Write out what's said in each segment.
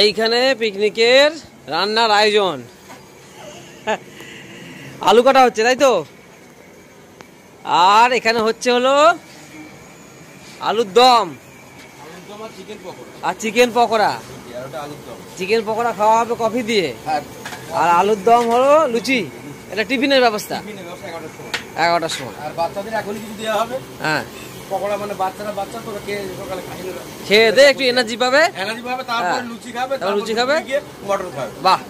এইখানে পিকনিকের রান্নার আয়োজন, আলু কাটা হচ্ছে তাই তো, আর এখানে হচ্ছে হলো আলুর দম আর চিকেন পকোড়া। চিকেন পকোড়া খাওয়া হবে কফি দিয়ে, আর আলুর দম হলো লুচি। এটা টিফিনের ব্যবস্থা 11টার সময়। হ্যাঁ, খেয়ে দে একটু এনার্জি পাবে, লুচি খাবে। বাহ।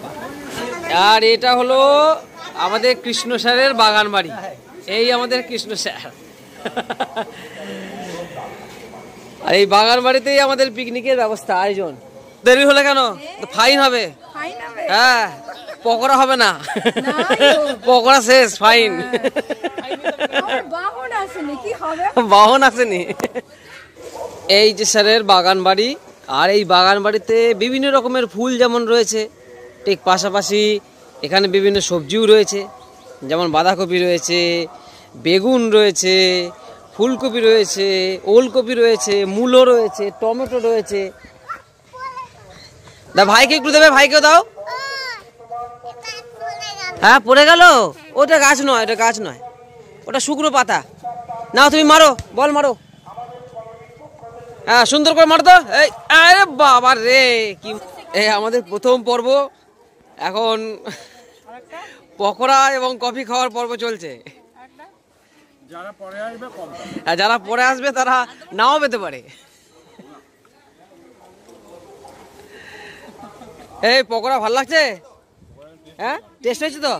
আর এটা হলো আমাদের কৃষ্ণ স্যারের বাগান বাড়ি। এই আমাদের কৃষ্ণ স্যার, আর এই বাগান বাড়িতেই আমাদের পিকনিকের ব্যবস্থা আয়োজন। দেরি হলে কেন, ফাইন হবে। হ্যাঁ, পকোড়া হবে না, পকোড়া শেষ, ফাইন। বাহন আসেনি। এই যে স্যারের বাগান বাড়ি, আর এই বাগান বাড়িতে বিভিন্ন রকমের ফুল যেমন রয়েছে, ঠিক পাশাপাশি এখানে বিভিন্ন সবজিও রয়েছে, যেমন বাঁধাকপি রয়েছে, বেগুন রয়েছে, ফুলকপি রয়েছে, ওলকপি রয়েছে, মূলো রয়েছে, টমেটো রয়েছে। দা ভাইকে একটু দেবে, ভাইকেও দাও। হ্যাঁ, পড়ে গেল। ওটা গাছ নয়, ওটা গাছ নয়, ওটা শুকনো পাতা। নাও তুমি মারো, বল মারো। হ্যাঁ, সুন্দর করে মারো তো। এই আরে বাবা রে, কি! এই আমাদের প্রথম পর্ব, এখন পকোড়া এবং কফি খাওয়ার পর্ব চলছে। যারা পরে আসবে তারা নাও পেতে পারে। এই পকোড়া ভালো লাগছে? হ্যাঁ, টেস্ট হয়েছে তো?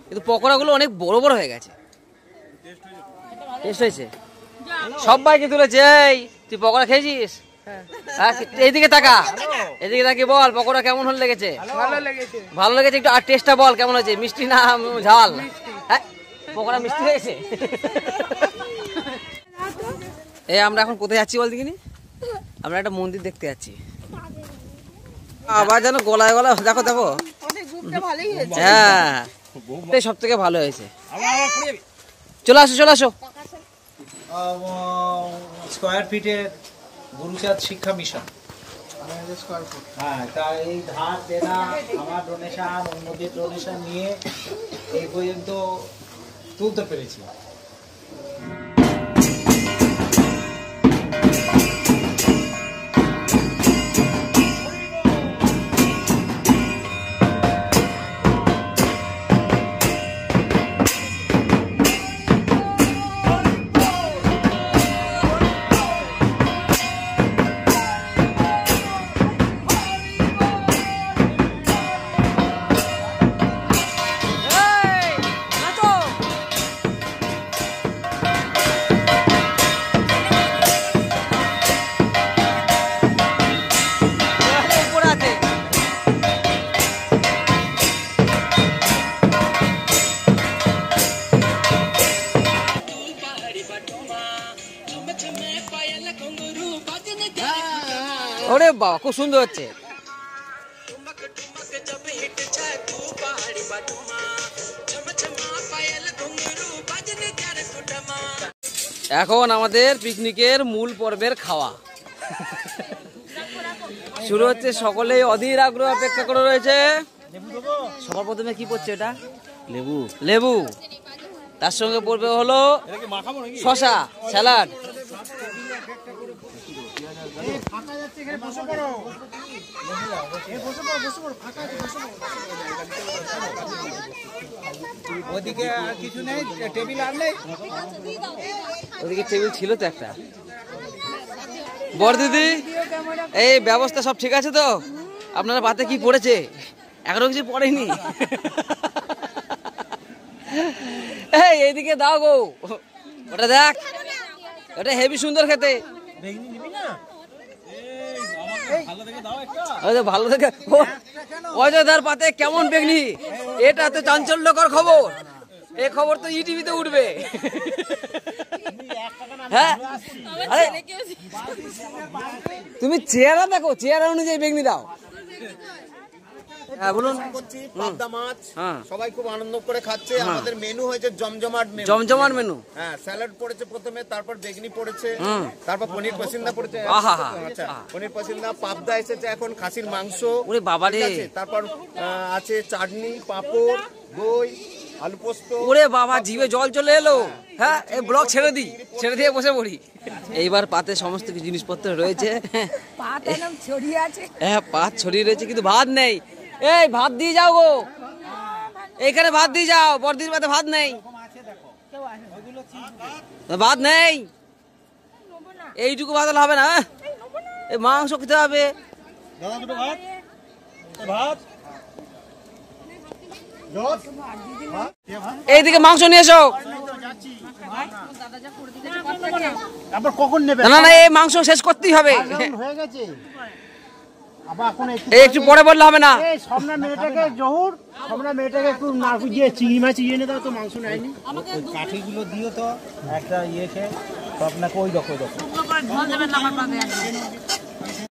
কিন্তু পকোড়াগুলো অনেক বড় বড় হয়ে গেছে। টেস্ট হয়েছে, সবাইকে তুলেছে। এই তুই পকোড়া খেয়েছিস? এইদিকে তাকা, এদিকে তাকিয়ে বল পকোড়া কেমন হল লেগেছে? ভালো লেগেছে। একটু আর টেস্টটা বল কেমন হয়েছে, মিষ্টি না ঝাল? হ্যাঁ, পকোড়া মিষ্টি হয়েছে। এই আমরা এখন কোথায় যাচ্ছি বল দেখিনি? আমরা একটা মন্দির দেখতে যাচ্ছি। আবার যেন গলায় গলায়, দেখো দেখো। হ্যাঁ, সব থেকে ভালো হয়েছে। চলে আসো, চলে আসো। স্কোয়ার ফিটের গুরুচাঁদ শিক্ষা মিশন। হ্যাঁ, তাই এই ধার দেনা, আমার ডোনেশন, অন্যদের ডোনেশন নিয়ে এই পর্যন্ত তুলতে পেরেছি। ওরে বাবা, খুব সুন্দর হচ্ছে। এখন আমাদের পিকনিকের মূল পর্বের খাওয়া শুরু হচ্ছে। সকলেই অধীর আগ্রহ অপেক্ষা করে রয়েছে। সবার প্রথমে কি পড়ছে? এটা লেবু। লেবু, তার সঙ্গে পড়বে হলো শসা, স্যালাড। ওদিকে আর কিছু নেই, টেবিল আর নেই। ওদিকে টেবিল ছিল তো একটা। বড় দিদি, এই ব্যবস্থা সব ঠিক আছে তো? আপনারা পাতে কি পড়েছে? এখনো কিছু পড়েনি। এই এইদিকে দাও গো, ওটা দেখ, ওটা হেভি সুন্দর খেতে। ভালো দেখে অযোধ্যার পাতে কেমন বেগনি, এটা তো চাঞ্চল্যকর খবর। এই খবর তো ইটিভিতে উঠবে। হ্যাঁ, তুমি চেহারা দেখো, চেহারা অনুযায়ী বেগনি দাও। হ্যাঁ বলুন। করছি পাবদা মাছ, হ্যাঁ। সবাই খুব আনন্দ করে খাচ্ছে। আমাদের মেনু হয়েছে জমজমাট মেনু। জমজমাট মেনু। হ্যাঁ, স্যালাড পড়েছে প্রথমে, তারপর বেগনি পড়েছে, তারপর পনির পসিন্দা পড়েছে। আহা। আচ্ছা, পনির পসিন্দা, পাবদা এসেছে, এখন খাসির মাংস। ওরে বাবা রে। ঠিক আছে, তারপর আছে চাটনি, পাঁপড়, দই, আলু পোস্ত। ওরে বাবা, জিভে জল চলে এলো। হ্যাঁ, এই ব্লগ ছেড়ে দিয়ে বসে পড়ি। এইবার পাতে সমস্ত কিছু জিনিসপত্র রয়েছে। হ্যাঁ, পাত ছড়িয়ে রয়েছে, কিন্তু ভাত নেই। এই ভাত দিয়ে যাও গো, এইখানে ভাত দিয়ে যাও। বড়দির পাতে ভাত নেই, ভাত নেই। এইটুকু ভাত হলে হবে না, এই মাংস খেতে হবে। এইদিকে মাংস নিয়ে এসো। না না, এই মাংস শেষ করতেই হবে। একটু পরে বললে হবে না। কাঠিগুলো দিও তো একটা ইয়েকে, তো আপনাকে ওই দেখো।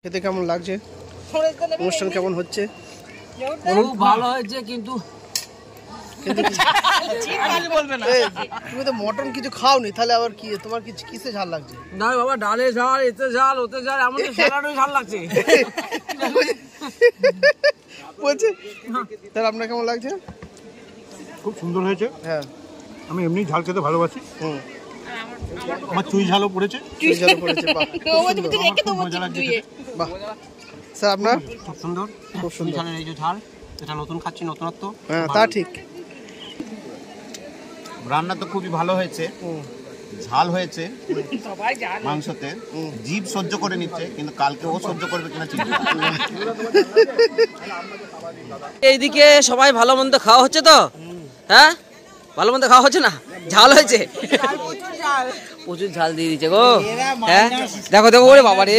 খেতে কেমন লাগছে? অনুষ্ঠান কেমন হচ্ছে? খুব ভালো হয়েছে, কিন্তু তুমি তো মটন কিছু খাওনি, তাহলে আবার কি তোমার কিসে ঝাল লাগছে? না বাবা, ডালে ঝাল, এতে ঝাল, ওতে ঝাল, এমনকি স্যালাডে ঝাল লাগছে। বলছে তাহলে আপনার কেমন লাগছে? খুব সুন্দর হয়েছে। হ্যাঁ, আমি এমনি ঝাল খেতে ভালোবাসি। আমার চুই ঝালও পড়েছে। মজা লাগছে। বাহ স্যার, আপনার? খুব সুন্দর, খুব সুন্দর। ঝালের এই যে ঝাল, এটা নতুন খাচ্ছি, নতুনত্ব। হ্যাঁ, তা ঠিক। রান্না তো খুবই ভালো হয়েছে, ঝাল হয়েছে মাংসতে, জিভ সহ্য করে নিচ্ছে, কিন্তু কালকে ও সহ্য করবে কিনা চিন্তা। এইদিকে সবাই ভালো মন্দ খাওয়া হচ্ছে তো? হ্যাঁ, ভালো মন্দ খাওয়া হচ্ছে না? ঝাল হয়েছে, প্রচুর ঝাল দিয়ে দিচ্ছে গো। হ্যাঁ, দেখো দেখো, ওরে বাবা রে,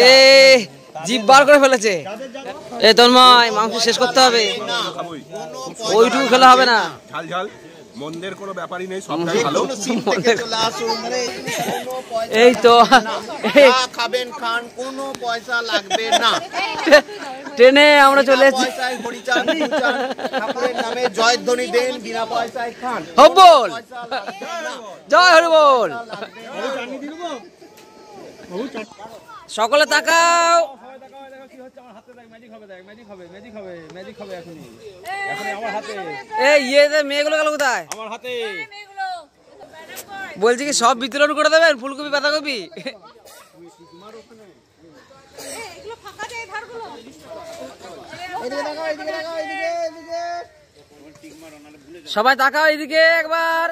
জিভ বার করে ফেলেছে। এ তন্ময়, মাংস শেষ করতে হবে, ওইটুকু খেলে হবে না। ঝাল ঝাল মন্দের কোনো ব্যাপারই নেই, সবটাই ভালো। এই তো খাবেন খান, কোনো পয়সা লাগবে না। ট্রেনে আমরা চলে এসেছি। পয়সায় হরিচাঁদ ঠাকুরের নামে জয়ধ্বনি দেন, বিনা পয়সায় খান। হরিবোল, জয় হরিবোল। সকলে তাকাও। এই ইয়েতে মেয়েগুলো গেল কোথায়? বলছি কি সব বিতরণ করে দেবেন, ফুলকপি, বাঁধাকপি? সবাই তাকাও এইদিকে একবার।